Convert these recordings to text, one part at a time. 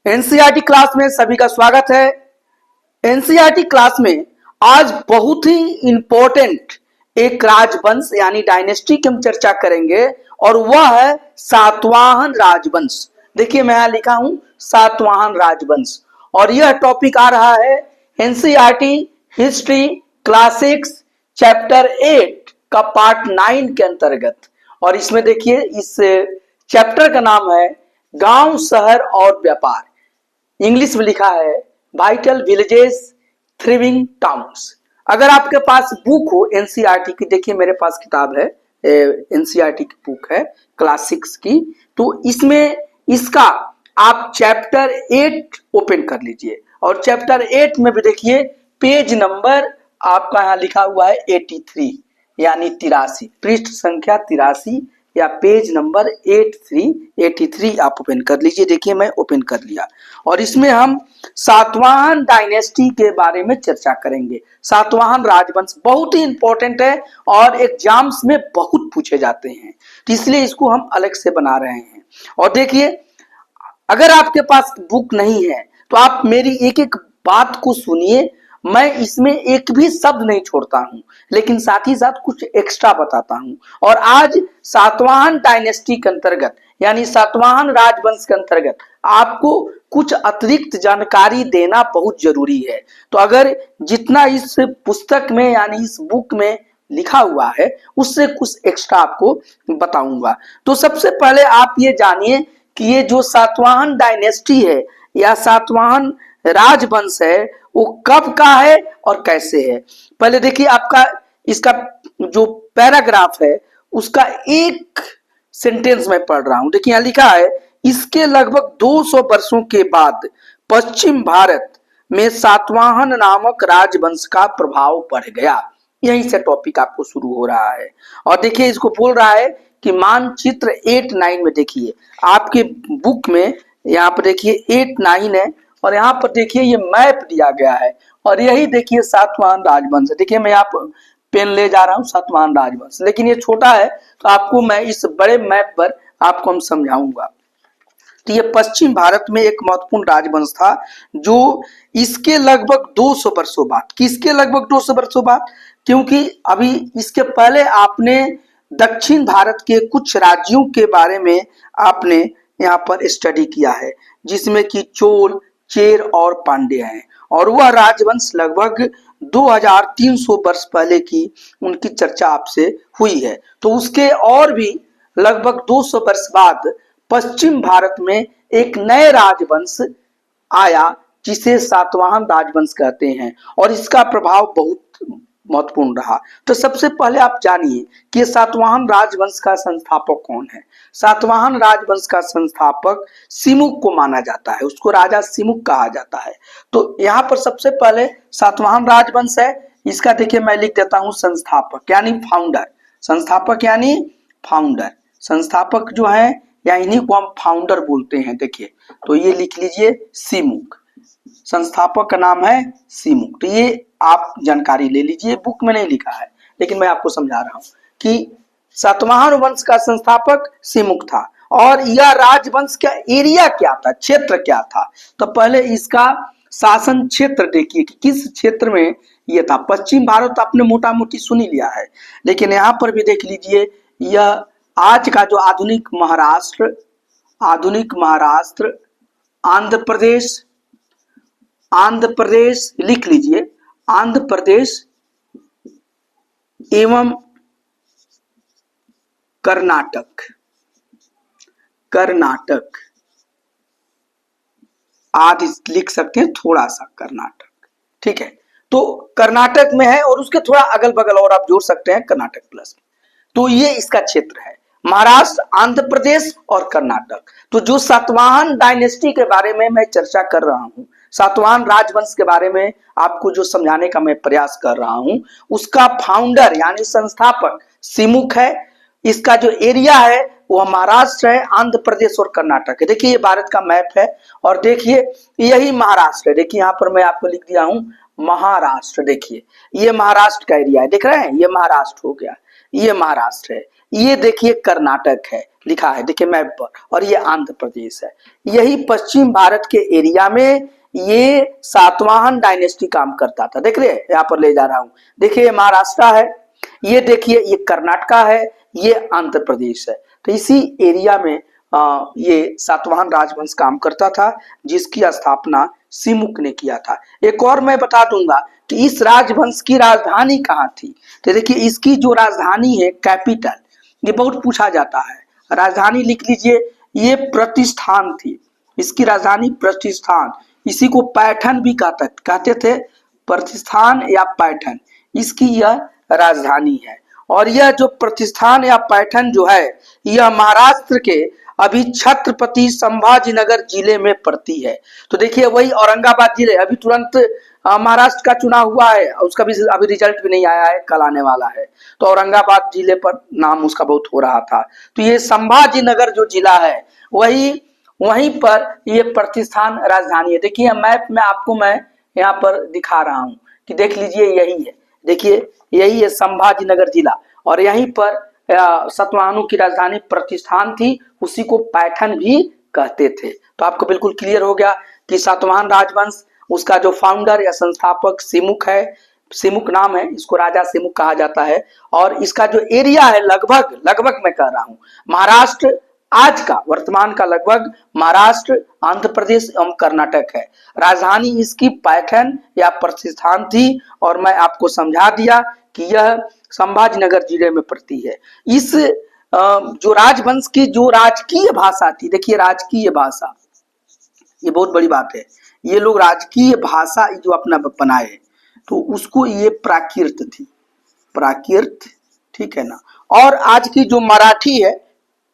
NCERT class में सभी का स्वागत है। एनसीईआरटी क्लास में आज बहुत ही इंपॉर्टेंट एक राजवंश यानी डायनेस्टी की हम चर्चा करेंगे और वह है सातवाहन राजवंश। देखिए मैं यहां लिखा हूं सातवाहन राजवंश और यह टॉपिक आ रहा है एनसीईआरटी हिस्ट्री क्लासिक्स चैप्टर 8 का पार्ट 9 के अंतर्गत। और इसमें देखिए इस चैप्टर का नाम है गांव शहर और व्यापार। इंग्लिश में लिखा है वाइटल विलेजेस थ्रिविंग टाउन्स। अगर आपके पास बुक हो एनसीईआरटी की, देखिए मेरे पास किताब है एनसीईआरटी की बुक है क्लासिक्स की, तो इसमें इसका आप चैप्टर 8 ओपन कर लीजिए और चैप्टर 8 में भी देखिए पेज नंबर आपका यहाँ लिखा हुआ है 83 यानी 83, पृष्ठ संख्या 83 या पेज नंबर 83 आप ओपन कर लीजिए। देखिए मैं ओपन कर लिया और इसमें हम सातवाहन डायनेस्टी के बारे में चर्चा करेंगे। सातवाहन राजवंश बहुत ही इंपॉर्टेंट है और एग्जाम्स में बहुत पूछे जाते हैं, तो इसलिए इसको हम अलग से बना रहे हैं। और देखिए अगर आपके पास बुक नहीं है तो आप मेरी एक एक बात को सुनिए, मैं इसमें एक भी शब्द नहीं छोड़ता हूं, लेकिन साथ ही साथ कुछ एक्स्ट्रा बताता हूं। और आज सातवाहन डायनेस्टी के अंतर्गत यानी सातवाहन राजवंश के अंतर्गत आपको कुछ अतिरिक्त जानकारी देना बहुत जरूरी है। तो अगर जितना इस पुस्तक में यानी इस बुक में लिखा हुआ है उससे कुछ एक्स्ट्रा आपको बताऊंगा। तो सबसे पहले आप ये जानिए कि ये जो सातवाहन डायनेस्टी है या सातवाहन राजवंश है वो कब का है और कैसे है। पहले देखिए आपका इसका जो पैराग्राफ है उसका एक सेंटेंस में पढ़ रहा हूं। देखिए यहां लिखा है इसके लगभग 200 वर्षों के बाद पश्चिम भारत में सातवाहन नामक राजवंश का प्रभाव बढ़ गया। यहीं से टॉपिक आपको शुरू हो रहा है। और देखिए इसको बोल रहा है कि मानचित्र 8-9 में देखिए आपके बुक में यहाँ पर देखिए 8-9 है और यहाँ पर देखिए ये मैप दिया गया है और यही देखिए सातवाहन राजवंश है। देखिए मैं यहाँ पर पेन ले जा रहा हूँ सातवाहन राजवंश, लेकिन ये छोटा है तो आपको मैं इस बड़े मैप पर आपको हम समझाऊंगा। तो ये पश्चिम भारत में एक महत्वपूर्ण राजवंश था जो इसके लगभग 200 वर्षों बाद, किसके लगभग 200 वर्षों बाद, क्योंकि अभी इसके पहले आपने दक्षिण भारत के कुछ राज्यों के बारे में आपने यहाँ पर स्टडी किया है जिसमें कि चोल चेर और पांड्य हैं और वह राजवंश लगभग 2300 वर्ष पहले की उनकी चर्चा आपसे हुई है। तो उसके और भी लगभग 200 वर्ष बाद पश्चिम भारत में एक नए राजवंश आया जिसे सातवाहन राजवंश कहते हैं और इसका प्रभाव बहुत महत्वपूर्ण रहा। तो सबसे पहले आप जानिए कि सातवाहन राजवंश का संस्थापक कौन है। सातवाहन राजवंश का संस्थापक सिमुक को माना जाता है, उसको राजा सिमुक कहा जाता है। तो यहाँ पर सबसे पहले सातवाहन राजवंश है, इसका देखिए मैं लिख देता हूं संस्थापक यानी फाउंडर। संस्थापक यानी फाउंडर, संस्थापक जो है या इन्हीं को हम फाउंडर बोलते हैं। देखिए तो ये लिख लीजिए सिमुक, संस्थापक का नाम है सिमुक। तो ये आप जानकारी ले लीजिए, बुक में नहीं लिखा है लेकिन मैं आपको समझा रहा हूं कि सातवाहन वंश का संस्थापक सिमुक था। और यह राजवंश का एरिया क्या था, क्षेत्र क्या था, तो पहले इसका शासन क्षेत्र देखिए कि किस क्षेत्र में यह था। पश्चिम भारत आपने मोटा मोटी सुन ही लिया है, लेकिन यहाँ पर भी देख लीजिए यह आज का जो आधुनिक महाराष्ट्र आंध्र प्रदेश लिख लीजिए, आंध्र प्रदेश एवं कर्नाटक आदि लिख सकते हैं, थोड़ा सा कर्नाटक, ठीक है। तो कर्नाटक में है और उसके थोड़ा अगल बगल और आप जोड़ सकते हैं कर्नाटक प्लस। तो ये इसका क्षेत्र है, महाराष्ट्र आंध्र प्रदेश और कर्नाटक। तो जो सातवाहन डायनेस्टी के बारे में मैं चर्चा कर रहा हूं, सातवाहन राजवंश के बारे में आपको जो समझाने का मैं प्रयास कर रहा हूं, उसका फाउंडर यानी संस्थापक सिमुक है। इसका जो एरिया है वो महाराष्ट्र है, आंध्र प्रदेश और कर्नाटक है। देखिए ये भारत का मैप है और देखिए यही महाराष्ट्र है। देखिए यहाँ पर मैं आपको लिख दिया हूं महाराष्ट्र। देखिए ये महाराष्ट्र का एरिया है, देख रहे हैं, ये महाराष्ट्र हो गया, ये महाराष्ट्र है। ये देखिए कर्नाटक है, लिखा है, देखिए मैप पर, और ये आंध्र प्रदेश है। यही पश्चिम भारत के एरिया में ये सातवाहन डायनेस्टी काम करता था। देख रहे हैं, यहाँ पर ले जा रहा हूं, देखिए महाराष्ट्र है, ये देखिए ये कर्नाटका है, ये आंध्र प्रदेश है। तो इसी एरिया में ये सातवाहन राजवंश काम करता था, जिसकी स्थापना सिमुक ने किया था। एक और मैं बता दूंगा कि इस राजवंश की राजधानी कहाँ थी। तो देखिए इसकी जो राजधानी है, कैपिटल, ये बहुत पूछा जाता है, राजधानी लिख लीजिए, ये प्रतिष्ठान थी, इसकी राजधानी प्रतिष्ठान, इसी को पैठन भी कहते थे, प्रतिष्ठान या पैठन, इसकी यह राजधानी है। और यह जो प्रतिष्ठान या पैठन जो है, यह महाराष्ट्र के अभी छत्रपति संभाजीनगर जिले में पड़ती है। तो देखिए वही औरंगाबाद जिले, अभी तुरंत महाराष्ट्र का चुनाव हुआ है, उसका भी अभी रिजल्ट भी नहीं आया है, कल आने वाला है। तो औरंगाबाद जिले पर नाम उसका बहुत हो रहा था। तो ये संभाजीनगर जो जिला है, वहीं पर ये प्रतिष्ठान राजधानी है। देखिए मैप में आपको मैं यहाँ पर दिखा रहा हूँ कि देख लीजिए, यही है, देखिए यही है संभाजीनगर जिला, और यहीं पर सातवाहनों की राजधानी प्रतिष्ठान थी, उसी को पैठन भी कहते थे। तो आपको बिल्कुल क्लियर हो गया कि सातवाहन राजवंश, उसका जो फाउंडर या संस्थापक सिमुक है, सिमुक नाम है, इसको राजा सिमुक कहा जाता है। और इसका जो एरिया है, लगभग मैं कह रहा हूं, महाराष्ट्र आज का, वर्तमान का लगभग महाराष्ट्र, आंध्र प्रदेश एवं कर्नाटक है। राजधानी इसकी पैठन या प्रतिष्ठान थी, और मैं आपको समझा दिया कि यह संभाजीनगर जिले में पड़ती है। इस जो राजवंश की जो राजकीय भाषा थी, देखिए राजकीय भाषा, ये बहुत बड़ी बात है, ये लोग राजकीय भाषा जो अपना बनाए, तो उसको ये प्राकृत थी, प्राकृत, ठीक है ना। और आज की जो मराठी है,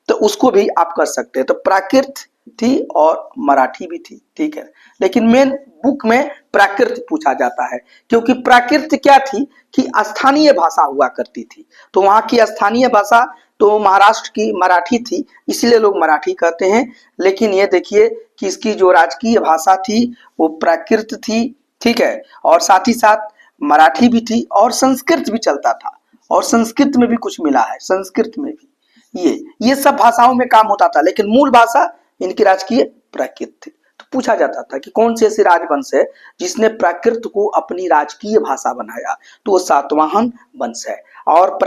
तो उसको भी आप कर सकते हैं, तो प्राकृत थी और मराठी भी थी, ठीक है। लेकिन मेन बुक में प्राकृत पूछा जाता है, क्योंकि प्राकृत क्या थी कि स्थानीय भाषा हुआ करती थी। तो वहां की स्थानीय भाषा तो महाराष्ट्र की मराठी थी, इसलिए लोग मराठी कहते हैं। लेकिन ये देखिए कि इसकी जो राजकीय भाषा थी वो प्राकृत थी, ठीक है, और साथ ही साथ मराठी भी थी, और संस्कृत भी चलता था, और संस्कृत में भी कुछ मिला है, संस्कृत में भी ये सब भाषाओं में काम होता था, लेकिन मूल भाषा इनकी राजकीय प्राकृत थी। तो पूछा जाता था कि कौन सी ऐसी राजवंश है जिसने प्राकृत को अपनी राजकीय भाषा बनाया, तो वो सातवाहन वंश है। और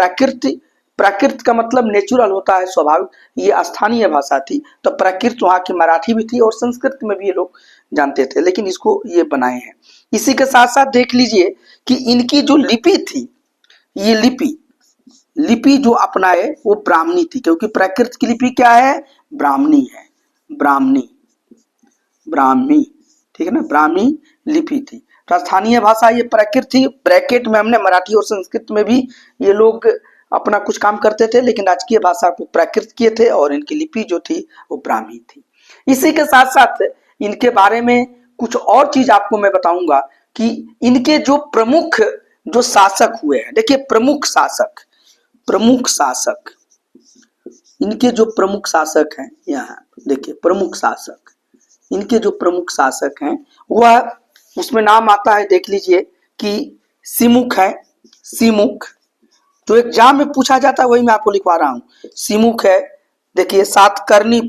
प्राकृत का मतलब नेचुरल होता है, स्वाभाविक, ये स्थानीय भाषा थी। तो प्राकृत वहाँ की मराठी भी थी, और संस्कृत में भी ये लोग जानते थे, लेकिन इसको ये बनाए हैं। इसी के साथ साथ देख लीजिए कि इनकी जो लिपि थी, ये लिपि जो अपनाए वो ब्राह्मणी थी, क्योंकि प्राकृत की लिपि क्या है, ब्राह्मणी है, ब्राह्मणी, ठीक है ना, ब्राह्मी लिपि थी। स्थानीय भाषा ये प्राकृत थी, ब्रैकेट में हमने मराठी और संस्कृत में भी ये लोग अपना कुछ काम करते थे, लेकिन राजकीय भाषा को प्राकृत किए थे, और इनकी लिपि जो थी वो ब्राह्मी थी। इसी के साथ साथ इनके बारे में कुछ और चीज आपको मैं बताऊंगा कि इनके जो प्रमुख जो शासक हुए हैं, देखिए प्रमुख शासक, इनके जो प्रमुख शासक हैं, यहाँ देखिए प्रमुख शासक, इनके जो प्रमुख शासक हैं वह, उसमें नाम आता है, देख लीजिए कि सिमुक है, सिमुक जो एग्जाम में पूछा जाता है वही मैं आपको लिखवा रहा हूं, सिमुक है। देखिए सातकर्णी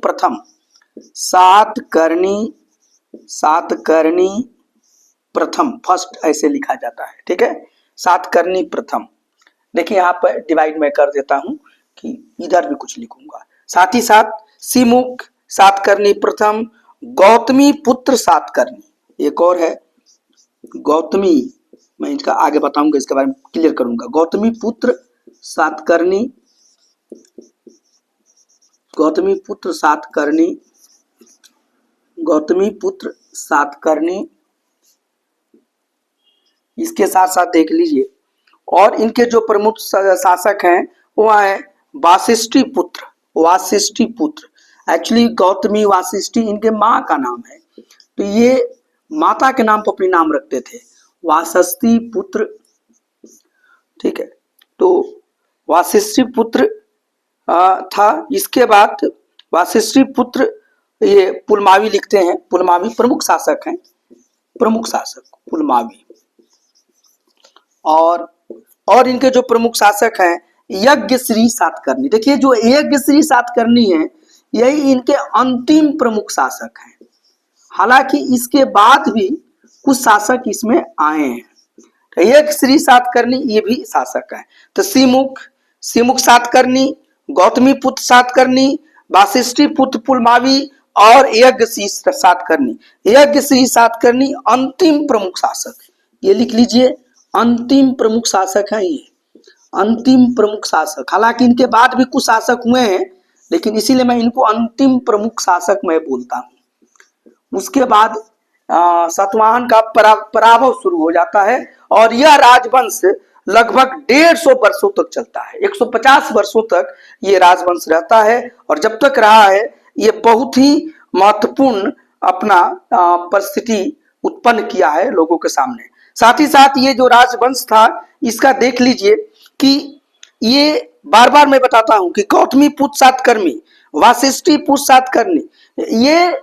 प्रथम, फर्स्ट ऐसे लिखा जाता है, ठीक है, सातकर्णी प्रथम। देखिए यहाँ पर डिवाइड मैं कर देता हूं कि इधर भी कुछ लिखूंगा। साथ ही साथ सिमुक, सातकर्णी प्रथम, गौतमी पुत्र सातकर्णी, एक और है गौतमी, मैं इसका आगे बताऊंगा, इसके बारे में क्लियर करूंगा। गौतमी पुत्र सातकर्णी, गौतमी पुत्र सातकर्णी, इसके साथ साथ देख लीजिए, और इनके जो प्रमुख शासक हैं वो है वासिष्ठी पुत्र, एक्चुअली गौतमी वासिष्ठी इनके माँ का नाम है, तो ये माता के नाम पर अपने नाम रखते थे, वासिष्ठी पुत्र, ठीक है। तो वासिष्ठी पुत्र था। इसके बाद वासिष्ठी पुत्र, ये पुलमावी लिखते हैं, पुलमावी प्रमुख शासक हैं, पुलमावी। और इनके जो प्रमुख शासक हैं यज्ञ श्री सातकर्णी। देखिए जो यज्ञ श्री सातकर्णी है यही इनके अंतिम प्रमुख शासक हैं। हालांकि इसके बाद भी कुछ शासक इसमें आए हैं। तो यज्ञ श्री सातकर्णी ये भी शासक है। तो सिमुख सातकर्णी, गौतमी पुत्र सातकर्णी, वाशिष्ठी पुत्र पुलमावी और यज्ञ श्री सातकर्णी। यज्ञ श्री सातकर्णी अंतिम प्रमुख शासक, ये लिख लीजिए, अंतिम प्रमुख शासक है ये, अंतिम प्रमुख शासक। हालांकि इनके बाद भी कुछ शासक हुए हैं, लेकिन इसीलिए मैं इनको अंतिम प्रमुख शासक मैं बोलता हूं। उसके बाद सातवाहन का पराभव शुरू हो जाता है और यह राजवंश लगभग 150 वर्षों तक चलता है। 150 वर्षों तक ये राजवंश रहता है और जब तक रहा है ये बहुत ही महत्वपूर्ण अपना परिस्थिति उत्पन्न किया है लोगों के सामने। साथ ही साथ ये जो राजवंश था इसका देख लीजिए कि ये बार बार मैं बताता हूं कि गौतमी पुत्र सातकर्णी, वाशिष्ठी पुत्र सातकर्णी, ये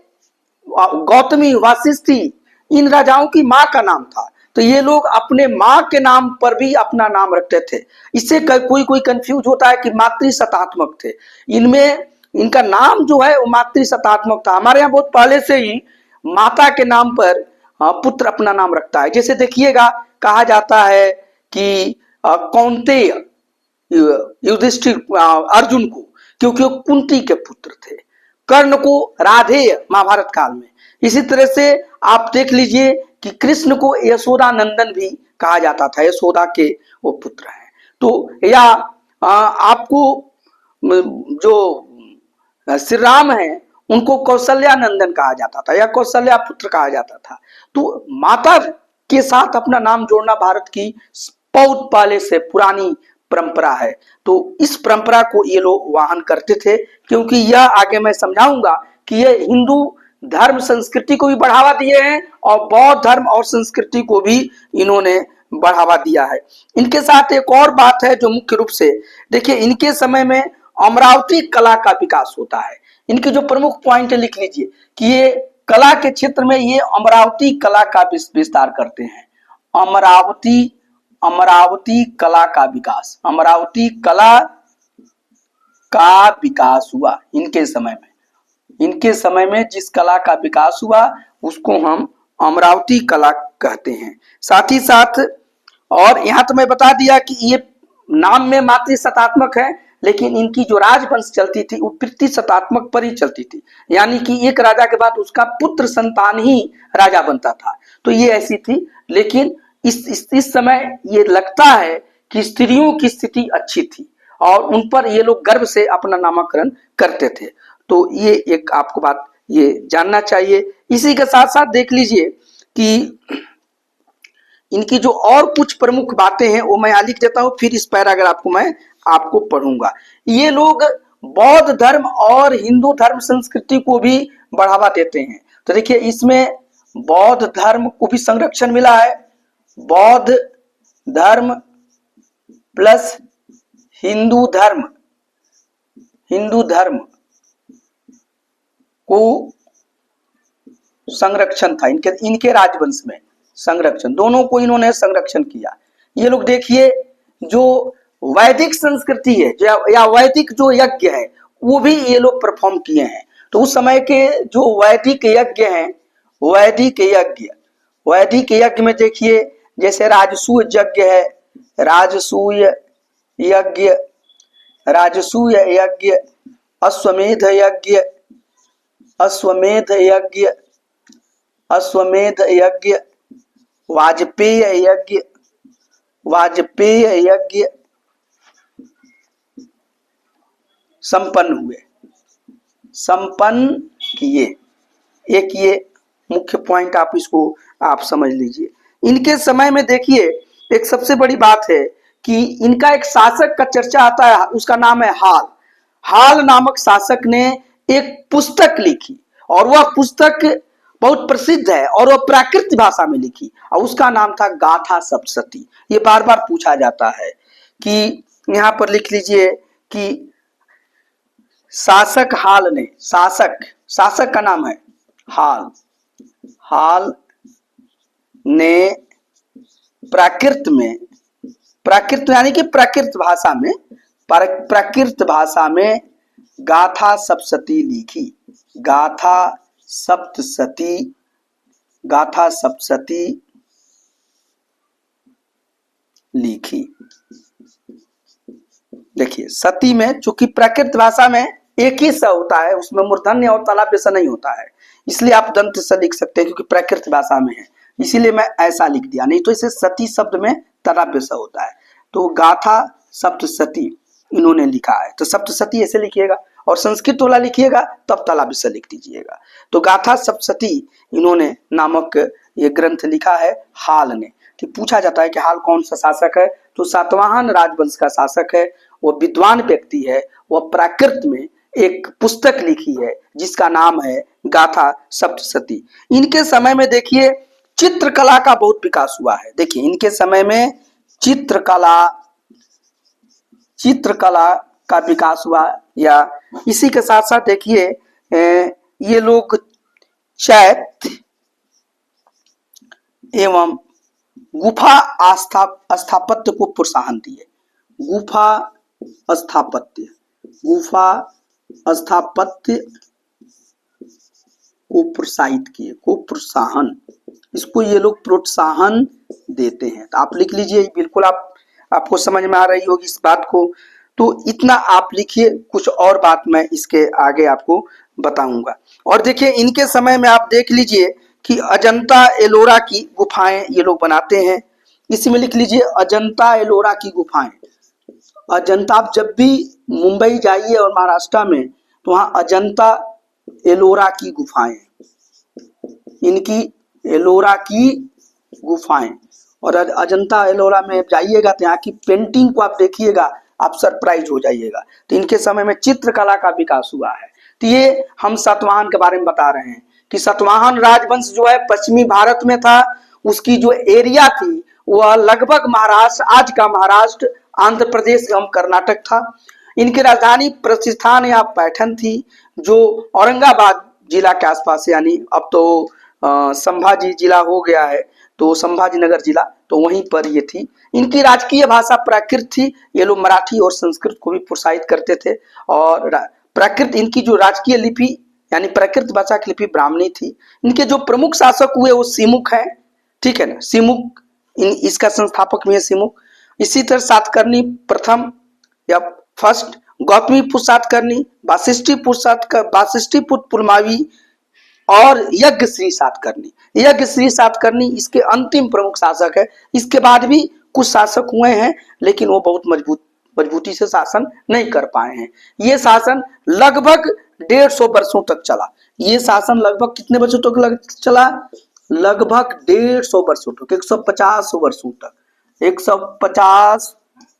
गौतमी वाशिष्ठी इन राजाओं की मां का नाम था। तो ये लोग अपने मां के नाम पर भी अपना नाम रखते थे। इससे कोई कंफ्यूज होता है कि मातृशतात्मक थे। इनमें इनका नाम जो है वो मातृशतात्मक था। हमारे यहाँ बहुत पहले से ही माता के नाम पर पुत्र अपना नाम रखता है। जैसे देखिएगा कहा जाता है कि कौन्तेय युधिष्ठिर अर्जुन को, क्योंकि वो कुंती के पुत्र थे। कर्ण को राधेय महाभारत काल में। इसी तरह से आप देख लीजिए कि कृष्ण को यशोदा नंदन भी कहा जाता था, यशोदा के वो पुत्र हैं। तो या आपको जो श्री राम है उनको कौशल्या नंदन कहा जाता था या कौशल्या पुत्र कहा जाता था। तो माता के साथ अपना नाम जोड़ना भारत की बहुत पहले से पुरानी परंपरा है। तो इस परंपरा को ये लोग वाहन करते थे, क्योंकि यह आगे मैं समझाऊंगा कि ये हिंदू धर्म संस्कृति को भी बढ़ावा दिए हैं और बौद्ध धर्म और संस्कृति को भी इन्होंने बढ़ावा दिया है। इनके साथ एक और बात है जो मुख्य रूप से देखिए, इनके समय में अमरावती कला का विकास होता है। इनके जो प्रमुख पॉइंट लिख लीजिए कि ये कला के क्षेत्र में ये अमरावती कला का विस्तार करते हैं। अमरावती कला का विकास, अमरावती कला का विकास हुआ इनके समय में। इनके समय में जिस कला का विकास हुआ उसको हम अमरावती कला कहते हैं। साथ ही साथ और यहां तो मैं बता दिया कि ये नाम में मातृशतात्मक है, लेकिन इनकी जो राजवंश चलती थी वो पितृशतात्मक पर ही चलती थी, यानी कि एक राजा के बाद उसका पुत्र संतान ही राजा बनता था। तो ये ऐसी थी। लेकिन इस समय ये लगता है कि स्त्रियों की स्थिति अच्छी थी और उन पर ये लोग गर्व से अपना नामकरण करते थे। तो ये एक आपको बात ये जानना चाहिए। इसी के साथ साथ देख लीजिए कि इनकी जो और कुछ प्रमुख बातें हैं वो मैं यहाँ लिख देता हूं, फिर इस पैराग्राफ को मैं आपको पढ़ूंगा। ये लोग बौद्ध धर्म और हिंदू धर्म संस्कृति को भी बढ़ावा देते हैं। तो देखिए इसमें बौद्ध धर्म को भी संरक्षण मिला है। बौद्ध धर्म प्लस हिंदू धर्म को संरक्षण था इनके राजवंश में। संरक्षण दोनों को इन्होंने संरक्षण किया। ये लोग देखिए जो वैदिक संस्कृति है या वैदिक जो यज्ञ है वो भी ये लोग परफॉर्म किए हैं। तो उस समय के जो वैदिक यज्ञ हैं, वैदिक यज्ञ में देखिए जैसे राजसूय यज्ञ है, राजसूय यज्ञ, अश्वमेध यज्ञ, वाजपेय यज्ञ संपन्न किए। एक ये मुख्य पॉइंट आप इसको आप समझ लीजिए। इनके समय में देखिए एक सबसे बड़ी बात है कि इनका एक शासक का चर्चा आता है, उसका नाम है हाल नामक शासक ने एक पुस्तक लिखी और वह पुस्तक बहुत प्रसिद्ध है और वह प्राकृत भाषा में लिखी और उसका नाम था गाथा सप्तशती। ये बार बार पूछा जाता है कि यहां पर लिख लीजिए कि शासक हाल ने, शासक का नाम है हाल ने प्राकृत यानी कि प्राकृत भाषा में प्राकृत भाषा में गाथा सप्तशती लिखी। गाथा सप्तशती, गाथा सप्तशती लिखी। देखिए सती में चूंकि प्राकृत भाषा में एक ही स होता है, उसमें मूर्धन्य और तालव्य स नहीं होता है, इसलिए आप दंत स लिख सकते हैं क्योंकि प्राकृत भाषा में है, इसीलिए मैं ऐसा लिख दिया, नहीं तो इसे सती शब्द में तालव्य स होता है। तो गाथा सप्तशती इन्होंने लिखा है, तो सप्तशती ऐसे लिखिएगा, और संस्कृत वाला लिखिएगा तब तालव्य स लिख दीजिएगा। तो गाथा सप्तशती इन्होंने नामक ये ग्रंथ लिखा है हाल ने। कि पूछा जाता है कि हाल कौन सा शासक है, तो सातवाहन राजवंश का शासक है, वो विद्वान व्यक्ति है, वह प्राकृत में एक पुस्तक लिखी है जिसका नाम है गाथा सप्तशती। इनके समय में देखिए चित्रकला का बहुत विकास हुआ है। देखिए इनके समय में चित्रकला का विकास हुआ, या इसी के साथ साथ देखिए ये लोग चैत्य एवं गुफा स्थापत्य को प्रोत्साहन दिए। गुफा स्थापत्य को प्रोत्साहित किए, को प्रोत्साहन, इसको ये लोग प्रोत्साहन देते हैं। तो आप लिख लीजिए, बिल्कुल आपको समझ में आ रही होगी इस बात को। तो इतना आप लिखिए, कुछ और बात मैं इसके आगे आपको बताऊंगा। और देखिए इनके समय में आप देख लीजिए कि अजंता एलोरा की गुफाएं ये लोग बनाते हैं। इसी में लिख लीजिए अजंता एलोरा की गुफाएं। अजंता, आप जब भी मुंबई जाइए और महाराष्ट्र में, तो वहां अजंता एलोरा की गुफाएं, इनकी एलोरा की गुफाएं, और अजंता एलोरा में जाइएगा तो यहाँ की पेंटिंग को आप देखिएगा, आप सरप्राइज हो जाइएगा। तो इनके समय में चित्रकला का विकास हुआ है। तो ये हम सातवाहन के बारे में बता रहे हैं कि सातवाहन राजवंश जो है पश्चिमी भारत में था, उसकी जो एरिया थी वह लगभग महाराष्ट्र, आज का महाराष्ट्र, आंध्र प्रदेश एवं कर्नाटक था। इनकी राजधानी प्रतिष्ठान या पैठन थी, जो औरंगाबाद जिला के आसपास, यानी अब तो संभाजी जिला हो गया है, तो संभाजीनगर जिला, तो वहीं पर ये थी। इनकी राजकीय भाषा प्राकृत थी। ये लोग मराठी और संस्कृत को भी प्रोत्साहित करते थे। और प्राकृत, इनकी जो राजकीय लिपि यानी प्राकृत भाषा की लिपि ब्राह्मणी थी। इनके जो प्रमुख शासक हुए वो सिमुक है, ठीक है ना, सिमुक, इसका संस्थापक भी है सिमुक। इसी तरह सातकर्णी प्रथम या फर्स्ट, गौतमीपुत्र सातकर्णी, वाशिष्ठीपुत्र पुलमावी और यज्ञश्री सातकर्णी। यज्ञश्री सातकर्णी इसके अंतिम प्रमुख शासक है। इसके बाद भी कुछ शासक हुए हैं, लेकिन वो बहुत मजबूती से शासन नहीं कर पाए हैं। ये शासन लगभग 150 वर्षों तक चला। ये शासन लगभग कितने वर्षों तक चला? लगभग 150 वर्षों तक, 150 वर्षों तक, 150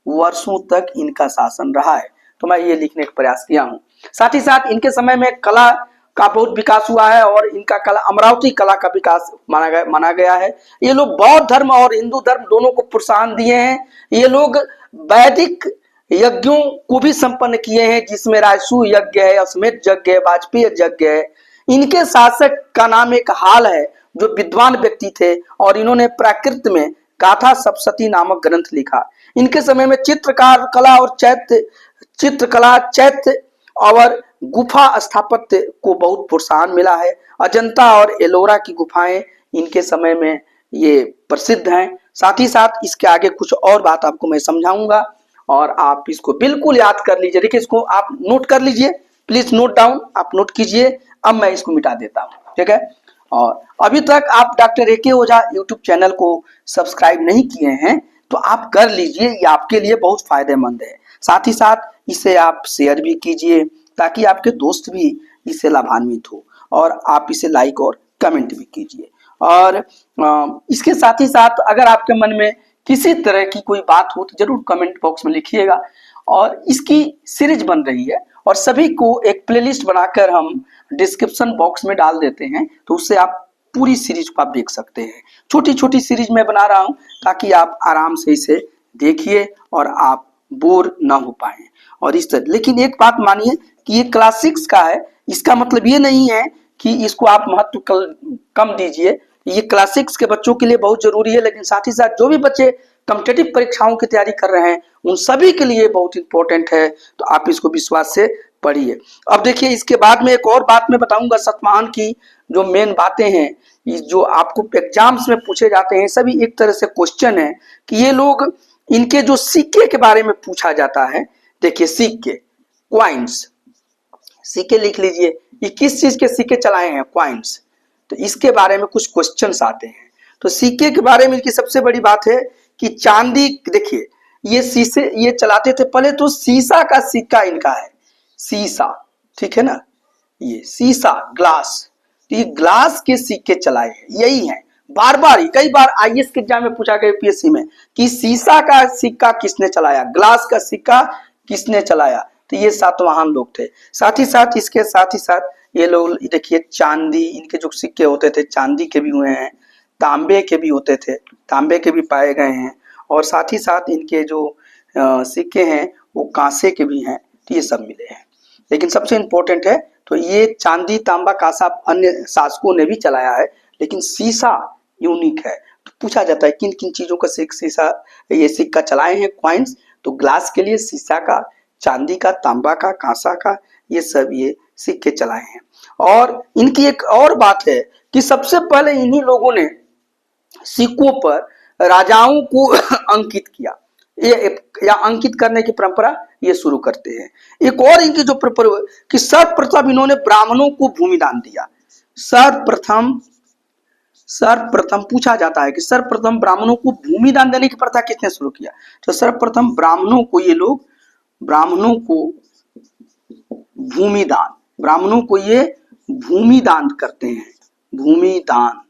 वर्षों तक इनका शासन रहा है। तो मैं ये लिखने का प्रयास किया हूं। साथ ही साथ इनके समय में कला का बहुत विकास हुआ है, और इनका कला, अमरावती कला का विकास माना गया है। ये लोग बौद्ध धर्म और हिंदू धर्म दोनों को प्रोत्साहन दिए हैं। ये लोग वैदिक यज्ञों को भी संपन्न किए हैं, जिसमें राजसूय यज्ञ है, अश्वमेध यज्ञ है, वाजपेयी यज्ञ है। इनके शासक का नाम एक हाल है, जो विद्वान व्यक्ति थे, और इन्होंने प्राकृत में गाथा सप्तशती नामक ग्रंथ लिखा। इनके समय में चित्रकला और गुफा स्थापत्य को बहुत प्रोत्साहन मिला है। अजंता और एलोरा की गुफाएं इनके समय में ये प्रसिद्ध हैं। साथ ही साथ इसके आगे कुछ और बात आपको मैं समझाऊंगा, और आप इसको बिल्कुल याद कर लीजिए। देखिए इसको आप नोट कर लीजिए, प्लीज नोट डाउन, आप नोट कीजिए। अब मैं इसको मिटा देता हूँ, ठीक है। और अभी तक आप डॉक्टर ए.के. ओझा यूट्यूब चैनल को सब्सक्राइब नहीं किए हैं तो आप कर लीजिए, ये आपके लिए बहुत फायदेमंद है। साथ ही साथ इसे आप शेयर भी कीजिए, ताकि आपके दोस्त भी इससे लाभान्वित हो, और आप इसे लाइक और कमेंट भी कीजिए। और इसके साथ ही साथ अगर आपके मन में किसी तरह की कोई बात हो तो जरूर कमेंट बॉक्स में लिखिएगा। और इसकी सीरीज बन रही है, और सभी को एक प्लेलिस्ट बनाकर हम डिस्क्रिप्शन बॉक्स में डाल देते हैं, तो उससे आप पूरी सीरीज को आप देख सकते हैं। छोटी छोटी सीरीज में बना रहा हूं, ताकि आप आराम से इसे देखिए और आप बोर ना हो पाए। और इस तरह, लेकिन एक बात मानिए कि ये क्लास 6 का है, इसका मतलब ये नहीं है कि इसको आप महत्व कम दीजिए। ये क्लास 6 के बच्चों के लिए बहुत जरूरी है, लेकिन साथ ही साथ जो भी बच्चे कॉम्पिटिटिव परीक्षाओं की तैयारी कर रहे हैं उन सभी के लिए बहुत इंपॉर्टेंट है, तो आप इसको विश्वास से पढ़िए। अब देखिए इसके बाद में एक और बात मैं बताऊंगा सतवाहन की, जो मेन बातें हैं जो आपको एग्जाम्स में पूछे जाते हैं, सभी एक तरह से क्वेश्चन है कि ये लोग इनके जो सिक्के के बारे में पूछा जाता है। देखिए सिक्के, क्वाइंस, सिक्के लिख लीजिए, ये किस चीज के सिक्के चलाए हैं, क्वाइंस, तो इसके बारे में कुछ क्वेश्चंस आते हैं। तो सिक्के के बारे में इनकी सबसे बड़ी बात है कि चांदी, देखिए ये शीशे ये चलाते थे पहले, तो शीशा का सिक्का इनका है, शीशा, ठीक है ना, ये शीशा ग्लास, तो ये ग्लास के सिक्के चलाए हैं, यही है। बार बार कई बार आईएएस के एग्जाम में पूछा गया यूपीएससी में कि शीशा का सिक्का किसने चलाया, ग्लास का सिक्का किसने चलाया, तो ये सातवाहन लोग थे। साथ ही साथ इसके साथ ही साथ ये लोग देखिए चांदी, इनके जो सिक्के होते थे चांदी के भी हुए हैं, तांबे के भी होते थे, तांबे के भी पाए गए हैं, और साथ ही साथ इनके जो सिक्के हैं वो कांसे के भी हैं, तो ये सब मिले हैं। लेकिन सबसे इंपॉर्टेंट है तो ये चांदी तांबा कांसा अन्य शासकों ने भी चलाया है, लेकिन शीशा यूनिक है। तो पूछा जाता है किन किन चीजों का शीशा ये सिक्का चलाए हैं क्वाइंस, तो ग्लास के लिए शीशा का, चांदी का, तांबा का, कांसा का, ये सब ये सिक्के चलाए हैं। और इनकी एक और बात है कि सबसे पहले इन्हीं लोगों ने सिक्कों पर राजाओं को अंकित किया, ये या अंकित करने की परंपरा ये शुरू करते हैं। एक और इनकी जो कि सर्वप्रथम इन्होंने ब्राह्मणों को भूमिदान दिया। सर्वप्रथम पूछा जाता है कि सर्वप्रथम ब्राह्मणों को भूमिदान देने की प्रथा किसने शुरू किया, तो सर्वप्रथम ब्राह्मणों को ये लोग, ब्राह्मणों को भूमिदान, ब्राह्मणों को ये भूमिदान करते हैं, भूमिदान,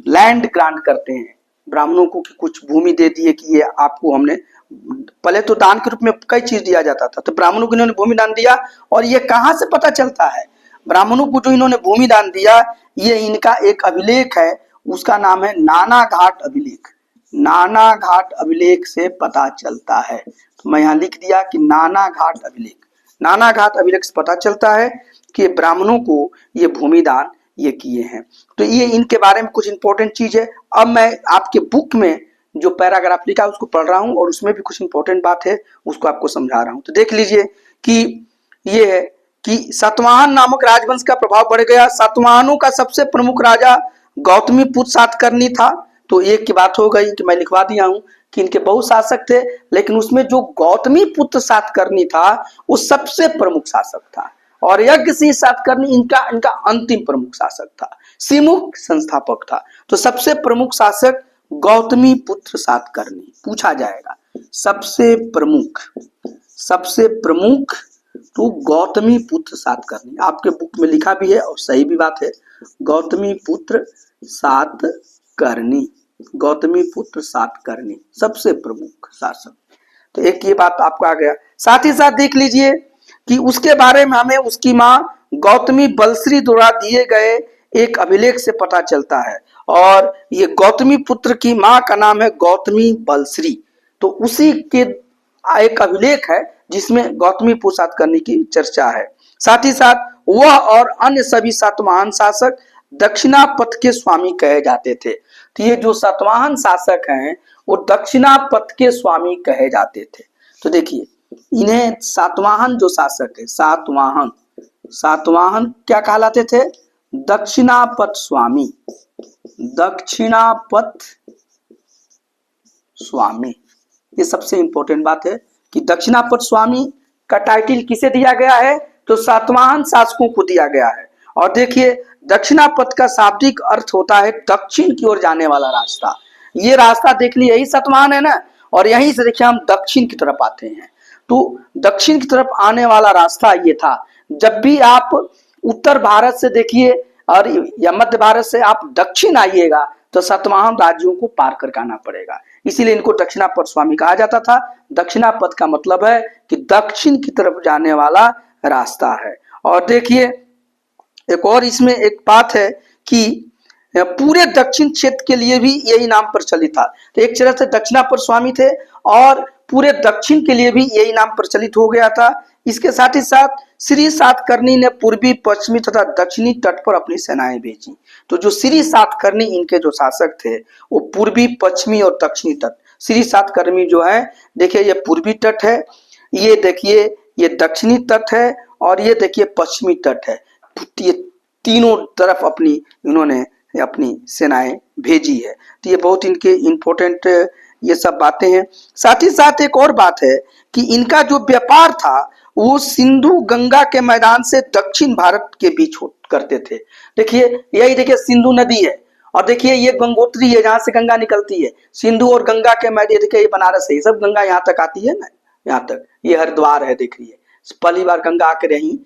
लैंड ग्रांट करते हैं ब्राह्मणों को कि कुछ भूमि दे दिए कि ये आपको हमने, पहले तो दान के रूप में कई चीज दिया जाता था, तो ब्राह्मणों को इन्होंने भूमिदान दिया। और ये कहां से पता चलता है, ब्राह्मणों को जो इन्होंने भूमिदान दिया ये इनका एक अभिलेख है, उसका नाम है नाना घाट अभिलेख। नाना घाट अभिलेख से पता चलता है, तो मैं यहाँ लिख दिया कि नाना घाट अभिलेख, नाना घाट अभिलेख से पता चलता है कि ब्राह्मणों को ये भूमिदान ये किए हैं। तो ये इनके बारे में कुछ इंपॉर्टेंट चीज है। अब मैं आपके बुक में जो पैराग्राफ लिखा है उसको पढ़ रहा हूं और उसमें भी कुछ इंपॉर्टेंट बात है उसको आपको समझा रहा हूं। तो देख लीजिए कि ये है कि सातवाहन नामक राजवंश का प्रभाव बढ़ गया। सातवाहनों का सबसे प्रमुख राजा गौतमीपुत्र सातकर्णी था। तो एक की बात हो गई कि मैं लिखवा दिया हूं कि इनके बहुत शासक थे, लेकिन उसमें जो गौतमीपुत्र सातकर्णी था वो सबसे प्रमुख शासक था, और यज्ञसिंह सातकर्णी इनका अंतिम प्रमुख शासक था, सिमुख संस्थापक था। तो सबसे प्रमुख शासक गौतमीपुत्र सातकर्णी पूछा जाएगा, सबसे प्रमुख तो गौतमीपुत्र सातकर्णी, आपके बुक में लिखा भी है और सही भी बात है, गौतमीपुत्र सातकर्णी, गौतमीपुत्र सातकर्णी सबसे प्रमुख शासक। तो एक ये बात आपको आ गया। साथ ही साथ देख लीजिए कि उसके बारे में हमें उसकी मां गौतमी बलश्री द्वारा दिए गए एक अभिलेख से पता चलता है, और ये गौतमी पुत्र की मां का नाम है गौतमी बलश्री। तो उसी के एक अभिलेख है जिसमें गौतमी पुत्र सातकर्णी की चर्चा है। साथ ही साथ वह और अन्य सभी सातवाहन शासक दक्षिणापथ के स्वामी कहे जाते थे। तो ये जो सातवाहन शासक हैं वो दक्षिणापथ के स्वामी कहे जाते थे। तो देखिए इन्हें सातवाहन जो शासक है, सातवाहन क्या कहलाते थे, दक्षिणापथ स्वामी, दक्षिणापथ स्वामी। ये सबसे इंपॉर्टेंट बात है कि दक्षिणापथ स्वामी का टाइटल किसे दिया गया है, तो सातवाहन शासकों को दिया गया है। और देखिए दक्षिणापथ का शाब्दिक अर्थ होता है दक्षिण की ओर जाने वाला रास्ता। ये रास्ता देख लीजिए, यही सातवाहन है ना, और यहीं से देखिए हम दक्षिण की तरफ आते हैं, तो दक्षिण की तरफ आने वाला रास्ता ये था। जब भी आप उत्तर भारत से देखिए और या मध्य भारत से आप दक्षिण आइएगा तो सातवाहन राज्यों को पार करके आना पड़ेगा, इसीलिए इनको दक्षिणापथ स्वामी कहा जाता था। दक्षिणापथ का मतलब है कि दक्षिण की तरफ जाने वाला रास्ता है। और देखिए एक और इसमें एक बात है कि पूरे दक्षिण क्षेत्र के लिए भी यही नाम प्रचलित था। तो एक तरह से दक्षिणापथ स्वामी थे और पूरे दक्षिण के लिए भी यही नाम प्रचलित हो गया था। इसके साथ ही साथ श्री सातकर्णी ने पूर्वी पश्चिमी तथा दक्षिणी तट पर अपनी सेनाएं भेजी। तो जो श्री सातकर्णी इनके जो शासक थे वो पूर्वी पश्चिमी और दक्षिणी तट श्री सातकर्मी जो है, देखिए ये पूर्वी तट है, ये देखिए ये दक्षिणी तट है, और ये देखिए पश्चिमी तट है। ये तीनों तरफ अपनी इन्होंने अपनी सेनाएं भेजी है। तो ये बहुत इनके इम्पोर्टेंट ये सब बातें हैं। साथ ही साथ एक और बात है कि इनका जो व्यापार था वो सिंधु गंगा के मैदान से दक्षिण भारत के बीच करते थे। देखिए यही देखिए सिंधु नदी है, और देखिए ये गंगोत्री है जहां से गंगा निकलती है। सिंधु और गंगा के मैदान, देखिए ये बनारस है, सब गंगा यहाँ तक आती है ना, यहाँ तक। ये हरिद्वार है, देख लीजिए पहली बार गंगा आकर यही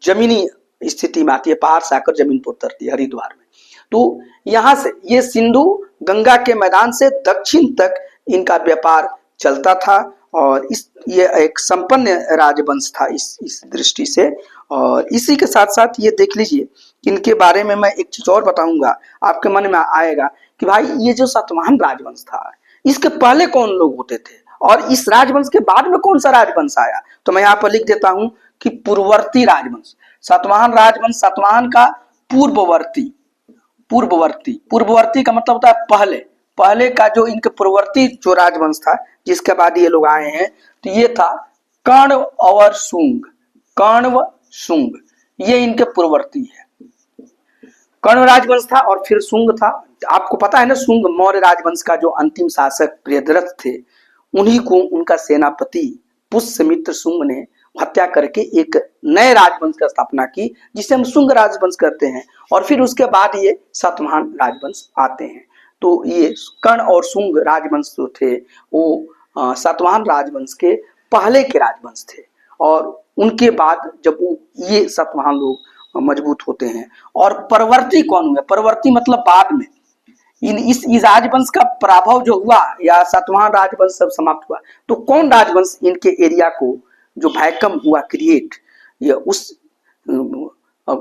जमीनी स्थिति में आती है, पहाड़ से आकर जमीन पर उतरती है हरिद्वार में। तो यहाँ से ये सिंधु गंगा के मैदान से दक्षिण तक इनका व्यापार चलता था, और ये एक संपन्न राजवंश था इस दृष्टि से। और इसी के साथ साथ ये देख लीजिए, इनके बारे में मैं एक चीज और बताऊंगा, आपके मन में आएगा कि भाई ये जो सातवाहन राजवंश था, इसके पहले कौन लोग होते थे, और इस राजवंश के बाद में कौन सा राजवंश आया। तो मैं यहाँ पर लिख देता हूं कि पूर्ववर्ती राजवंश। सातवाहन राजवंश, सातवाहन का पूर्ववर्ती, पूर्ववर्ती का मतलब होता है पहले का जो इनके पूर्ववर्ती जो राजवंश था, जिसके बाद ये लोग आए हैं, तो ये था कण्व और शुंग, ये इनके पूर्ववर्ती है। कण्व राजवंश था और फिर शुंग था। आपको पता है ना, शुंग मौर्य राजवंश का जो अंतिम शासक प्रियद्रथ थे, उन्हीं को उनका सेनापति पुष्यमित्र शुंग ने हत्या करके एक नए राजवंश की स्थापना की, जिसे हम शुंग राजवंश कहते हैं। और फिर उसके बाद ये सातवाहन राजवंश आते हैं। तो ये कर्ण और शुंग राजवंश जो थे वो सातवाहन राजवंश के पहले के राजवंश थे, और उनके बाद जब वो ये सातवाहन लोग मजबूत होते हैं। और परवर्ती कौन हुए, परवर्ती मतलब बाद में इस राजवंश का प्रभाव जो हुआ, या सातवाहन राजवंश सब समाप्त हुआ, तो कौन राजवंश इनके एरिया को जो वैकम हुआ क्रिएट, ये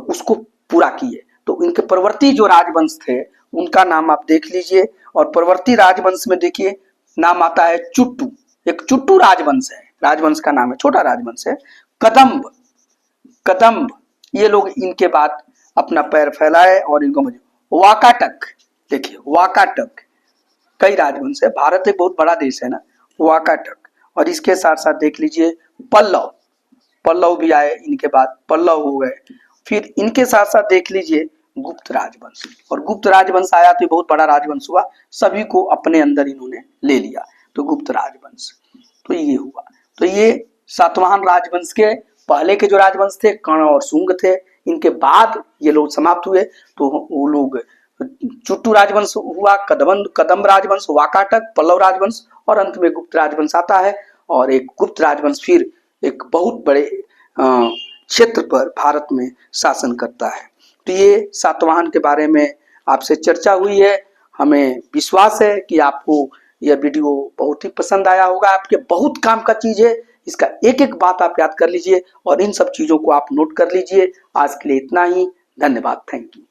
उसको पूरा किए। तो इनके परवर्ती जो राजवंश थे उनका नाम आप देख लीजिए। और परवर्ती राजवंश में देखिए नाम आता है चुट्टू, एक चुट्टू राजवंश है, राजवंश का नाम है, छोटा राजवंश है। कदम्ब ये लोग इनके बाद अपना पैर फैलाए और इनको वाकाटक, देखिए वाकाटक, कई राजवंश है, भारत एक बहुत बड़ा देश है ना, वाकाटक। और इसके साथ साथ देख लीजिए पल्लव भी आए इनके बाद, पल्लव हो गए। फिर इनके साथ साथ देख लीजिए गुप्त राजवंश, और गुप्त राजवंश आया तो बहुत बड़ा राजवंश हुआ, सभी को अपने अंदर इन्होंने ले लिया, तो गुप्त राजवंश। तो ये हुआ। तो ये सातवाहन राजवंश के पहले के जो राजवंश थे कर्ण और शुंग थे, इनके बाद ये लोग समाप्त हुए। तो वो लोग चुट्टू राजवंश हुआ, कदम्ब राजवंश, वाकाटक, पल्लव राजवंश, और अंत में गुप्त राजवंश आता है। और एक गुप्त राजवंश फिर एक बहुत बड़े क्षेत्र पर भारत में शासन करता है। तो ये सातवाहन के बारे में आपसे चर्चा हुई है। हमें विश्वास है कि आपको यह वीडियो बहुत ही पसंद आया होगा। आपके बहुत काम का चीज है, इसका एक एक बात आप याद कर लीजिए और इन सब चीजों को आप नोट कर लीजिए। आज के लिए इतना ही, धन्यवाद, थैंक यू।